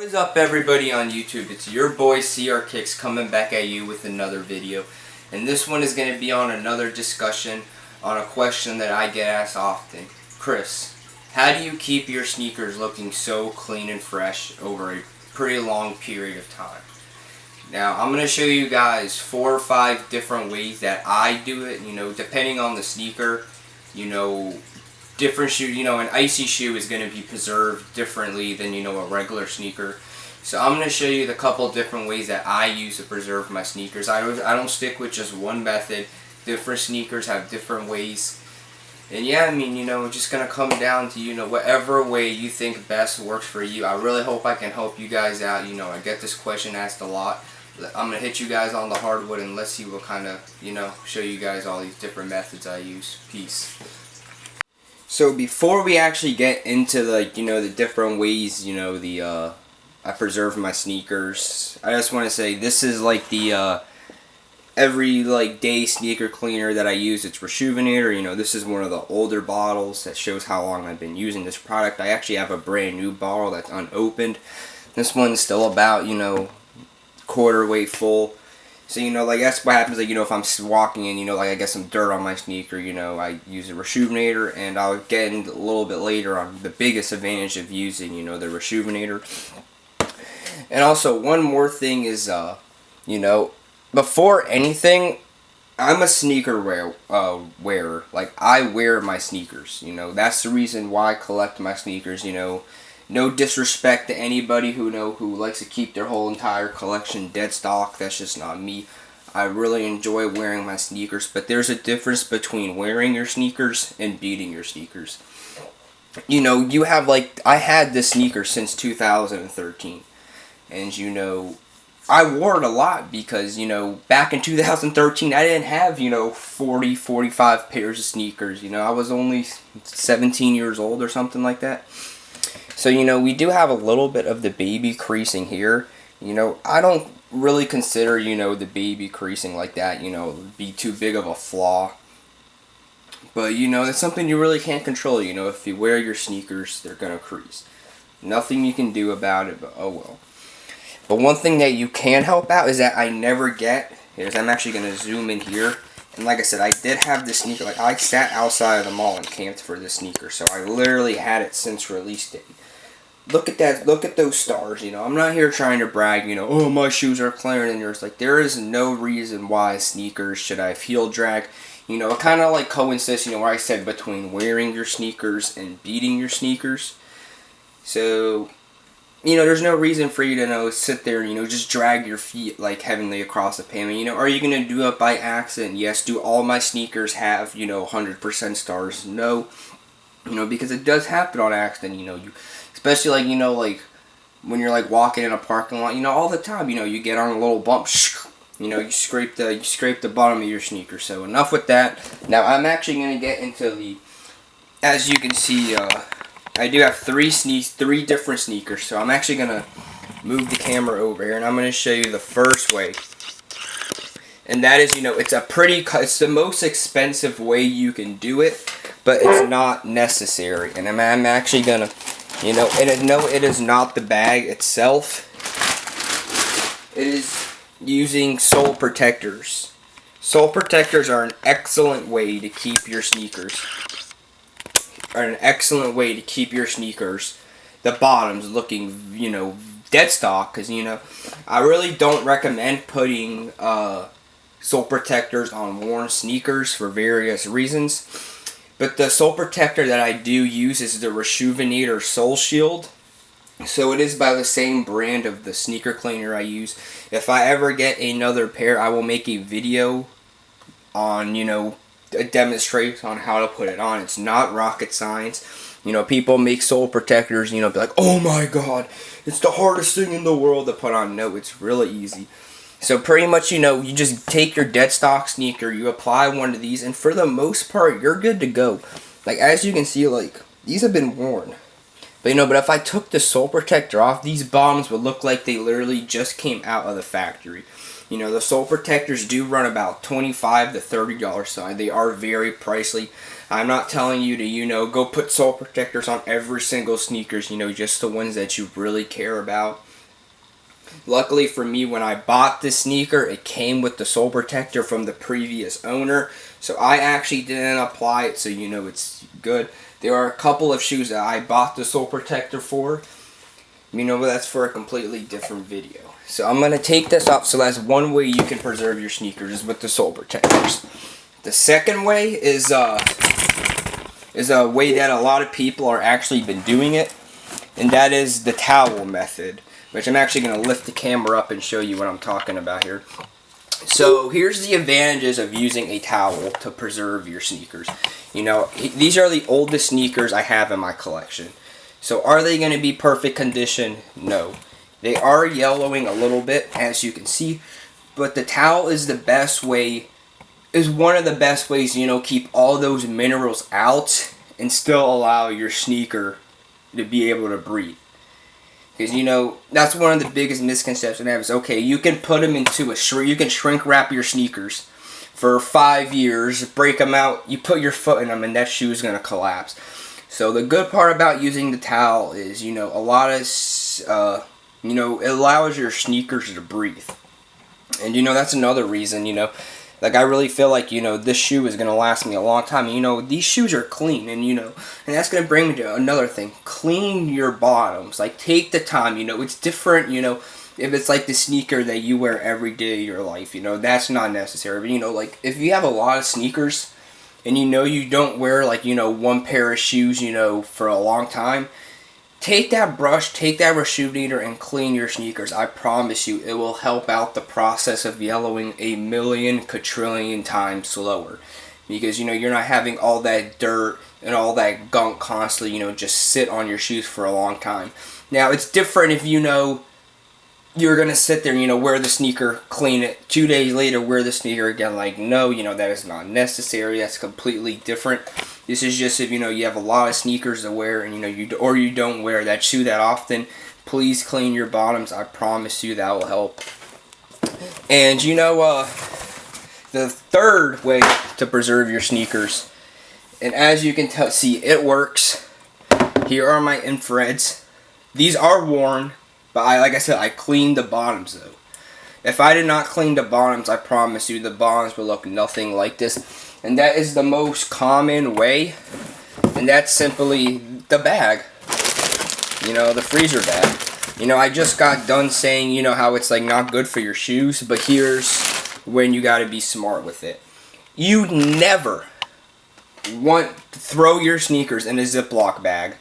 What is up, everybody on YouTube? It's your boy CR Kicks coming back at you with another video, and this one is going to be on another discussion on a question that I get asked often. Chris, how do you keep your sneakers looking so clean and fresh over a pretty long period of time? Now I'm going to show you guys 4 or 5 different ways that I do it, depending on the sneaker. Different shoe, an icy shoe is going to be preserved differently than, a regular sneaker. So I'm going to show you the couple different ways that I use to preserve my sneakers. I don't stick with just one method. Different sneakers have different ways. And yeah, it's just going to come down to, whatever way you think best works for you. I really hope I can help you guys out. I get this question asked a lot. I'm going to hit you guys on the hardwood and let's see what kind of, show you guys all these different methods I use. Peace. So before we actually get into the different ways, I preserve my sneakers, I just want to say this is like the every day sneaker cleaner that I use. It's Reshoevn8r. This is one of the older bottles that shows how long I've been using this product. I actually have a brand new bottle that's unopened. This one's still about, quarter way full. So, that's what happens, if I'm walking and, I get some dirt on my sneaker, I use a Reshoevn8r, and I'll get into a little bit later on the biggest advantage of using, the Reshoevn8r. And also, one more thing is, before anything, I'm a sneaker wearer. Like, I wear my sneakers, that's the reason why I collect my sneakers, No disrespect to anybody who likes to keep their whole entire collection dead stock. That's just not me. I really enjoy wearing my sneakers, but there's a difference between wearing your sneakers and beating your sneakers. You have I had this sneaker since 2013, and I wore it a lot because back in 2013 I didn't have 40, 45 pairs of sneakers. I was only 17 years old or something like that. So, we do have a little bit of the baby creasing here. I don't really consider, the baby creasing like that, be too big of a flaw. But, it's something you really can't control. If you wear your sneakers, they're going to crease. Nothing you can do about it, but oh well. But one thing that you can help out is that I never get, is I'm actually going to zoom in here. And like I said, I did have this sneaker. I sat outside of the mall and camped for this sneaker. So I literally had it since release date. Look at that. Look at those stars. I'm not here trying to brag, oh, my shoes are cleaner than yours. There is no reason why sneakers should have heel drag. It kind of coincides, where I said between wearing your sneakers and beating your sneakers. So, there's no reason for you to, sit there and, just drag your feet heavenly across the pavement. Are you going to do it by accident? Yes. Do all my sneakers have, 100% stars? No. Because it does happen on accident, especially when you're walking in a parking lot, all the time, you get on a little bump, you scrape the bottom of your sneaker. So enough with that. Now I'm actually going to get into as you can see, I do have three different sneakers. So I'm actually going to move the camera over here and I'm going to show you the first way. And that is, it's the most expensive way you can do it, but it's not necessary. And I'm actually gonna, it is not the bag itself. It is using sole protectors. Sole protectors are an excellent way to keep your sneakers. The bottoms looking, dead stock. Because I really don't recommend putting sole protectors on worn sneakers for various reasons. But the sole protector that I do use is the Reshoevn8r Sole Shield. So it is by the same brand of the sneaker cleaner I use. If I ever get another pair, I will make a video on, a demonstration on how to put it on. It's not rocket science. People make sole protectors, be like, oh my god, it's the hardest thing in the world to put on. No, it's really easy. So pretty much, you just take your dead stock sneaker, you apply one of these, and for the most part, you're good to go. As you can see, these have been worn. But if I took the sole protector off, these bottoms would look like they literally just came out of the factory. The sole protectors do run about $25 to $30 side. They are very pricey. I'm not telling you to, go put sole protectors on every single sneakers, just the ones that you really care about. Luckily for me, when I bought this sneaker, it came with the sole protector from the previous owner. So I actually didn't apply it, so you know it's good. There are a couple of shoes that I bought the sole protector for. You know, but that's for a completely different video. So I'm going to take this off. So that's one way you can preserve your sneakers is with the sole protectors. The second way is a way that a lot of people are actually been doing it. And that is the towel method, which I'm actually going to lift the camera up and show you what I'm talking about here. So here's the advantages of using a towel to preserve your sneakers. You know, these are the oldest sneakers I have in my collection. So are they going to be perfect condition? No. They are yellowing a little bit, as you can see, but the towel is the best way, is one of the best ways, you know, keep all those minerals out and still allow your sneaker to be able to breathe. Because, you know, that's one of the biggest misconceptions I have is, okay, you can put them into you can shrink wrap your sneakers for 5 years, break them out, you put your foot in them, and that shoe is going to collapse. So the good part about using the towel is, you know, a lot of, you know, it allows your sneakers to breathe. And, you know, that's another reason, you know, like I really feel like, you know, this shoe is going to last me a long time. And, you know, these shoes are clean, and, you know, and that's going to bring me to another thing. Clean your bottoms. Like, take the time, you know, it's different, you know, if it's like the sneaker that you wear every day of your life, you know, that's not necessary. But, you know, like, if you have a lot of sneakers, and you know you don't wear, like, you know, one pair of shoes, you know, for a long time, take that brush, take that Reshoevn-Eater, and clean your sneakers. I promise you, it will help out the process of yellowing a million quadrillion times slower. Because, you know, you're not having all that dirt and all that gunk constantly, you know, just sit on your shoes for a long time. Now, it's different if, you know, you're going to sit there and, you know, wear the sneaker, clean it, 2 days later wear the sneaker again. Like, no, you know, that is not necessary. That's completely different. This is just if, you know, you have a lot of sneakers to wear and, you know, you don't wear that shoe that often, please clean your bottoms. I promise you that will help. And, you know, the third way to preserve your sneakers, and as you can see, it works. Here are my infrareds. These are worn. But like I said, I cleaned the bottoms though. If I did not clean the bottoms, I promise you the bottoms will look nothing like this. And that is the most common way. And that's simply the bag. You know, the freezer bag. You know, I just got done saying, you know, how it's like not good for your shoes. But here's when you got to be smart with it. You never want to throw your sneakers in a Ziploc bag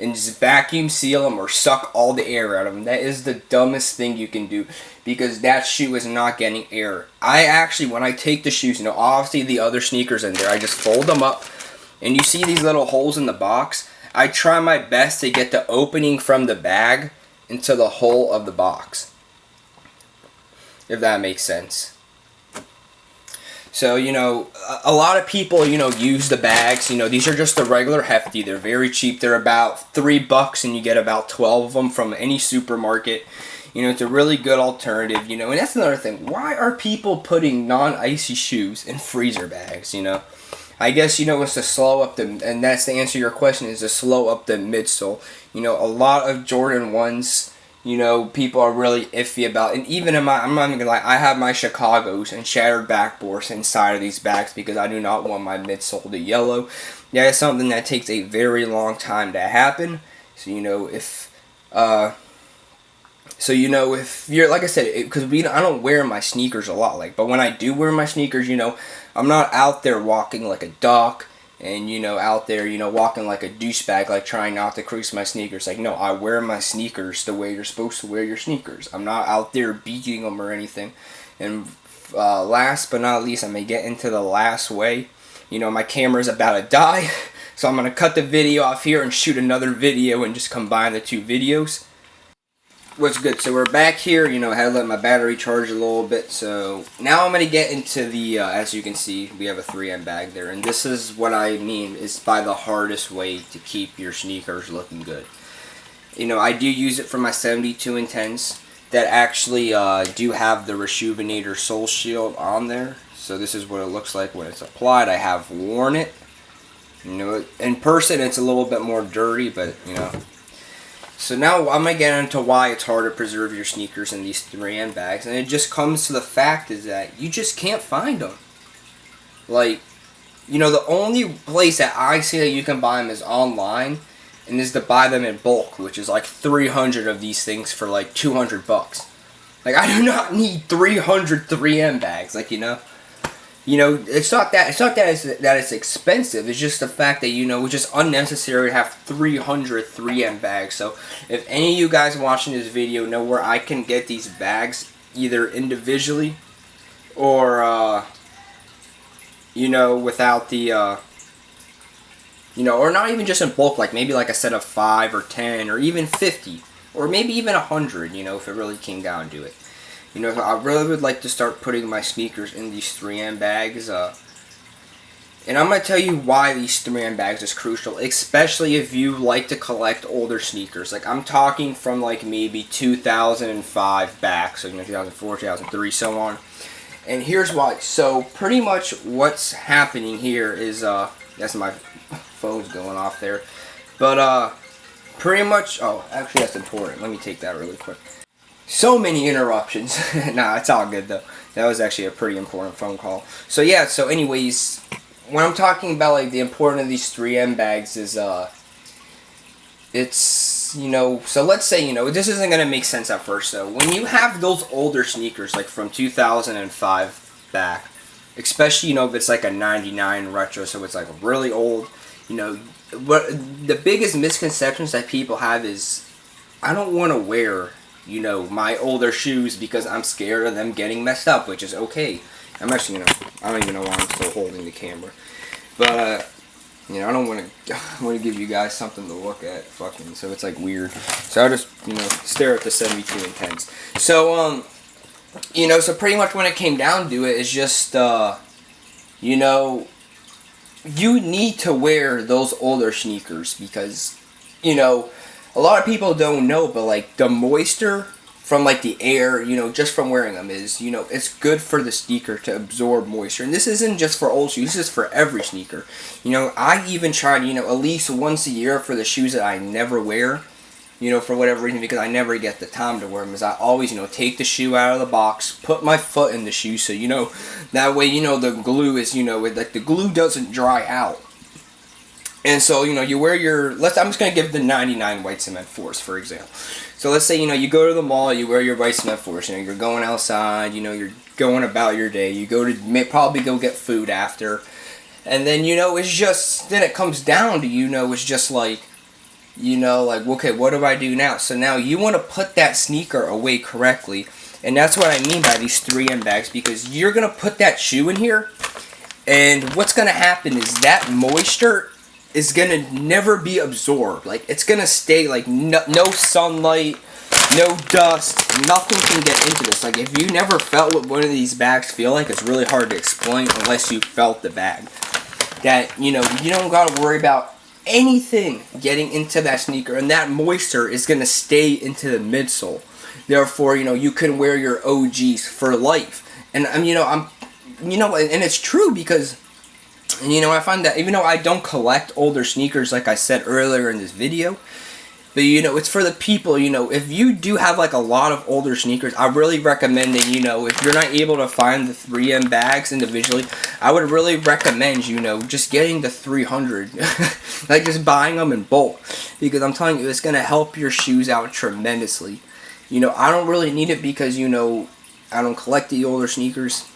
and just vacuum seal them or suck all the air out of them. That is the dumbest thing you can do, because that shoe is not getting air. I actually, when I take the shoes, you know, obviously the other sneakers in there, I just fold them up, and you see these little holes in the box. I try my best to get the opening from the bag into the hole of the box, if that makes sense. So, you know, a lot of people, you know, use the bags. You know, these are just the regular Hefty. They're very cheap. They're about $3 and you get about 12 of them from any supermarket. You know, it's a really good alternative, you know. And that's another thing. Why are people putting non-icy shoes in freezer bags, you know? I guess, you know, it's to slow up the, and that's the answer to your question, is to slow up the midsole. You know, a lot of Jordan 1s, you know, people are really iffy about, and even in my, I'm not even gonna lie, I have my Chicago's and shattered backboards inside of these bags because I do not want my midsole to yellow. That is something that takes a very long time to happen. So, you know, if you're, like I said, because I don't wear my sneakers a lot, like, but when I do wear my sneakers, you know, I'm not out there walking like a duck, and, you know, out there, you know, walking like a douchebag, like trying not to crease my sneakers. Like, no, I wear my sneakers the way you're supposed to wear your sneakers. I'm not out there beating them or anything. And last but not least, I'm going to get into the last way. You know, my camera's about to die, so I'm going to cut the video off here and shoot another video and just combine the two videos. What's good? So we're back here. You know, I had to let my battery charge a little bit. So now I'm going to get into the, as you can see, we have a 3M bag there. And this is what I mean is by the hardest way to keep your sneakers looking good. You know, I do use it for my 72 and 10s that actually do have the Reshoevn-Eater Sole Shield on there. So this is what it looks like when it's applied. I have worn it. You know, in person it's a little bit more dirty, but, you know. So now I'm going to get into why it's hard to preserve your sneakers in these 3M bags. And it just comes to the fact is that you just can't find them. Like, you know, the only place that I see that you can buy them is online. And is to buy them in bulk, which is like 300 of these things for like $200. Like, I do not need 300 3M bags. Like, you know, it's not that it's expensive. It's just the fact that, you know, it's just unnecessary to have 300 3M bags. So if any of you guys watching this video know where I can get these bags, either individually or you know, without the you know, or not even just in bulk, like maybe like a set of 5 or 10 or even 50 or maybe even 100, you know, if it really came down to it. You know, I really would like to start putting my sneakers in these 3M bags. And I'm going to tell you why these 3M bags is crucial, especially if you like to collect older sneakers. Like, I'm talking from like maybe 2005 back, so you know, 2004, 2003, so on. And here's why. So pretty much what's happening here is, that's my phone's going off there. But pretty much, oh, actually that's important. Let me take that really quick. So many interruptions. Nah, it's all good though. That was actually a pretty important phone call. So yeah, so anyways, when I'm talking about like the importance of these 3M bags is it's, you know, so let's say, you know, this isn't going to make sense at first. So when you have those older sneakers like from 2005 back, especially, you know, if it's like a 99 retro, so it's like really old, you know, what the biggest misconceptions that people have is, I don't want to wear, you know, my older shoes because I'm scared of them getting messed up, which is okay. I'm actually, you know, I don't even know why I'm still holding the camera. But, you know, I don't want to give you guys something to look at, fucking, so it's like weird. So I just, you know, stare at the 72 and 10s. So, you know, so pretty much when it came down to it, it's just, you know, you need to wear those older sneakers because, you know, a lot of people don't know, but like the moisture from like the air, you know, just from wearing them is, you know, it's good for the sneaker to absorb moisture. And this isn't just for old shoes, this is for every sneaker. You know, I even tried, you know, at least once a year for the shoes that I never wear, you know, for whatever reason, because I never get the time to wear them, is I always, you know, take the shoe out of the box, put my foot in the shoe, so, you know, that way, you know, the glue is, you know, like the glue doesn't dry out. And so, you know, you wear your, I'm just going to give the 99 white cement force, for example. So let's say, you know, you go to the mall, you wear your white cement force, you know, you're going outside, you know, you're going about your day, you go to, probably go get food after, and then, you know, it's just, then it comes down to, you know, it's just like, you know, like, okay, what do I do now? So now you want to put that sneaker away correctly, and that's what I mean by these 3M bags, because you're going to put that shoe in here, and what's going to happen is that moisture is gonna never be absorbed. Like, it's gonna stay, like, no sunlight, no dust, nothing can get into this. Like, if you never felt what one of these bags feel like, it's really hard to explain unless you felt the bag. That, you know, you don't gotta worry about anything getting into that sneaker, and that moisture is gonna stay into the midsole. Therefore, you know, you can wear your OGs for life. And, you know, and it's true because, you know, I find that even though I don't collect older sneakers like I said earlier in this video, but, you know, it's for the people, you know, if you do have like a lot of older sneakers, I really recommend that, you know, if you're not able to find the 3M bags individually, I would really recommend, you know, just getting the 300, like just buying them in bulk, because I'm telling you, it's going to help your shoes out tremendously. You know, I don't really need it because, you know, I don't collect the older sneakers.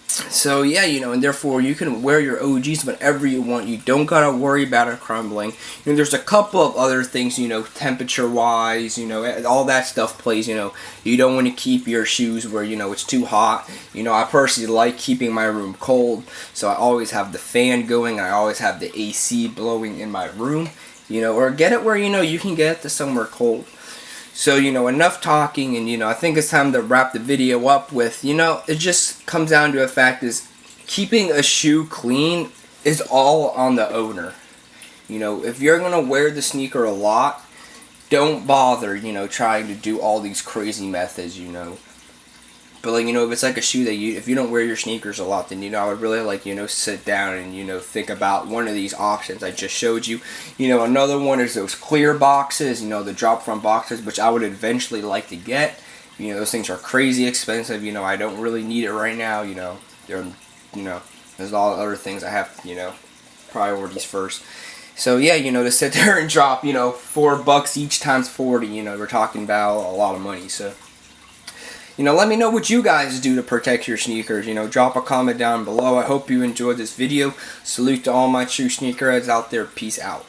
So yeah, you know, and therefore you can wear your OGs whenever you want. You don't gotta worry about it crumbling. You know, there's a couple of other things, you know, temperature wise, you know, all that stuff plays, you know. You don't want to keep your shoes where, you know, it's too hot. You know, I personally like keeping my room cold, so I always have the fan going. I always have the AC blowing in my room, you know, or get it where, you know, you can get it to somewhere cold. So, you know, enough talking, and, you know, I think it's time to wrap the video up with, you know, it just comes down to a fact is keeping a shoe clean is all on the owner. You know, if you're going to wear the sneaker a lot, don't bother, you know, trying to do all these crazy methods, you know. But like, if it's like a shoe that if you don't wear your sneakers a lot, then I would really like, sit down and think about one of these options I just showed you. Another one is those clear boxes, the drop front boxes, which I would eventually like to get. Those things are crazy expensive. I don't really need it right now. They're, there's all other things I have. Priorities first. So yeah, to sit there and drop, $4 each times 40. We're talking about a lot of money. So. Let me know what you guys do to protect your sneakers. Drop a comment down below. I hope you enjoyed this video. Salute to all my true sneakerheads out there. Peace out.